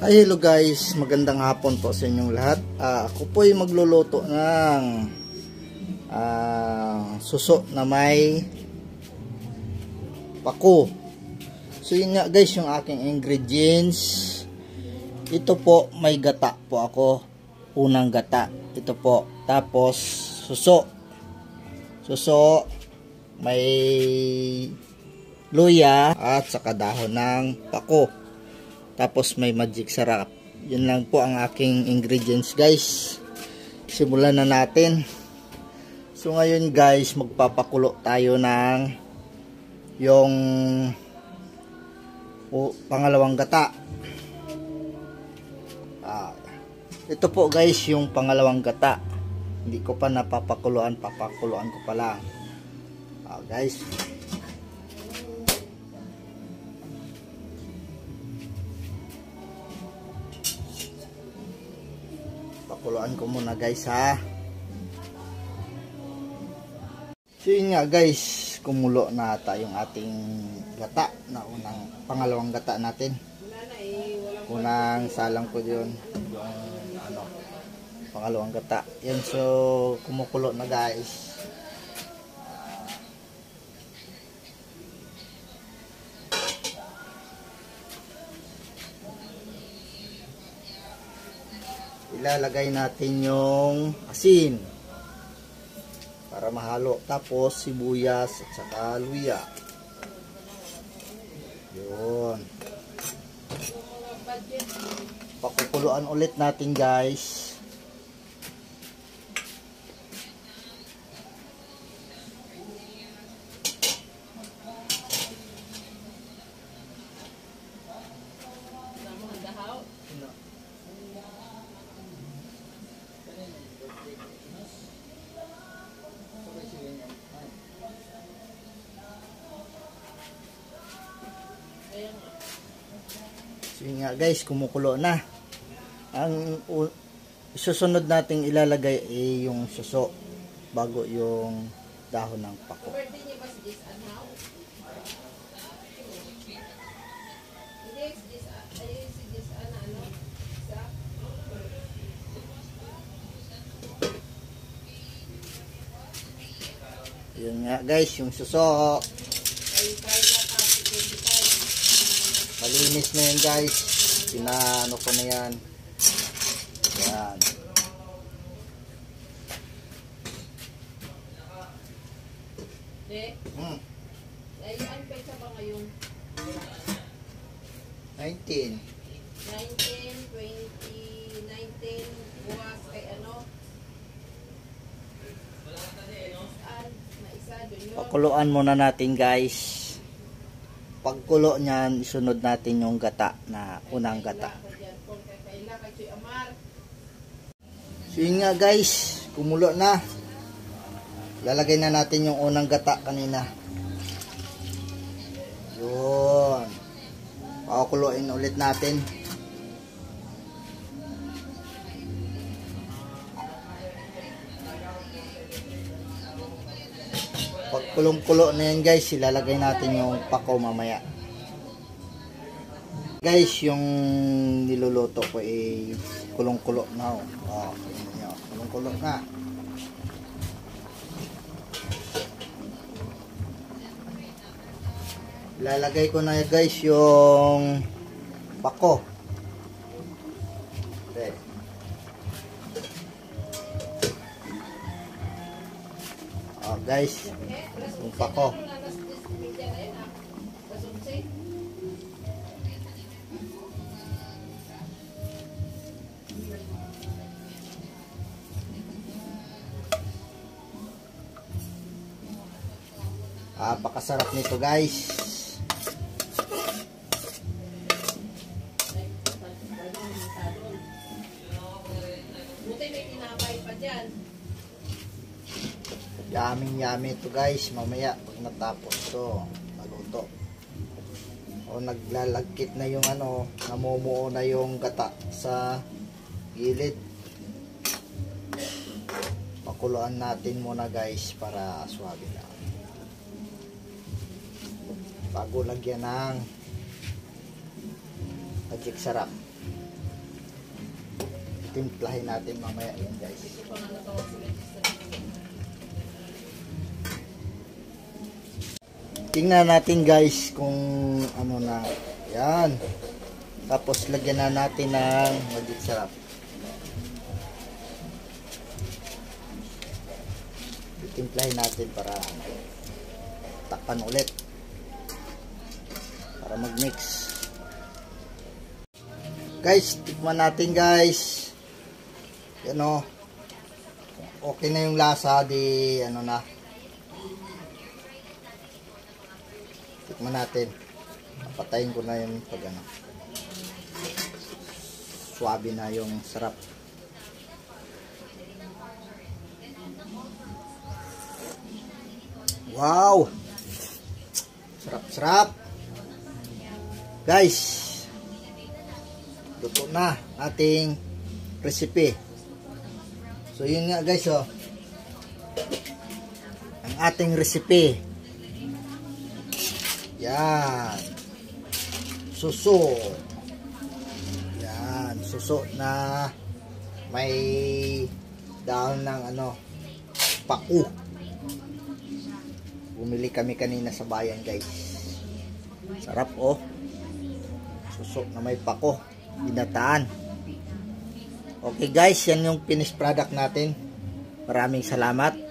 Hi, hello guys, magandang hapon po sa inyong lahat. Ako po ay magluluto ng suso na may pako. So yun nga guys, yung aking ingredients. Ito po, may gata po ako, unang gata. Ito po, tapos suso, may luya at saka dahon ng pako. Tapos may magic sarap. Yun lang po ang aking ingredients guys. Simulan na natin. So ngayon guys, magpapakulo tayo ng yung pangalawang gata. Ito po guys yung pangalawang gata. Hindi ko pa napapakuluan, papakuluan ko pa lang. Guys, pakuluan ko muna guys ha. So yun nga guys, kumulo na ata yung ating gata na pangalawang gata natin. Unang salang ko yun, yung pangalawang gata. Yan, so kumukulo na guys. Ilalagay natin yung asin para mahalo, tapos sibuyas at saka luya. Yun, pakukuluan ulit natin guys. So yun nga guys, kumukulo na. Ang susunod nating ilalagay ay yung suso bago yung dahon ng pako. Yun nga guys, yung suso. Malinis na yan guys. Pinaano ko na yan. Yan. Ayun, pecha ba ngayon? 19, 20, 19, bukas kay ano? pakuluan muna natin guys. Pagkulo niyan, isunod natin yung gata na unang gata. So yun nga guys, kumulo na. Lalagay na natin yung unang gata kanina. Yun, pakukuluin ulit natin. Pag kulong-kulo na yan guys, ilalagay natin yung pako mamaya. Guys, yung niluluto ko ay kulong-kulo na. Kulong-kulo na. Ilalagay ko na guys yung pako. Okay. Guys, yung pako. Pakasarap nito guys. Buti may tinapay pa dyan. Yummy ito guys, mamaya pag natapos to maluto. O naglalagkit na yung namumuo na yung gata sa gilid. Pakuluan natin muna guys para swabe lang. bago lagyan ng magic sarap. Timplahin natin mamaya yan guys. Tingnan natin guys kung ano na. Yan. Tapos lagyan na natin ng magic sarap. Timplahin natin para takpan ulit para mag-mix. Guys, tikman natin guys. Yan o. Okay na yung lasa, di ano na. Tikman natin. Patayin ko na yung pag ano. Swabe na yung sarap. Wow! Sarap-sarap! Guys, luto na ating recipe. So yun nga guys, oh. Ang ating recipe. Yan. Suso. Yan, suso na may dahon ng ano, paku. Bumili kami kanina sa bayan guys. Sarap oh. Suso na may pako. Binataan. Okay guys, yan yung finished product natin. Maraming salamat.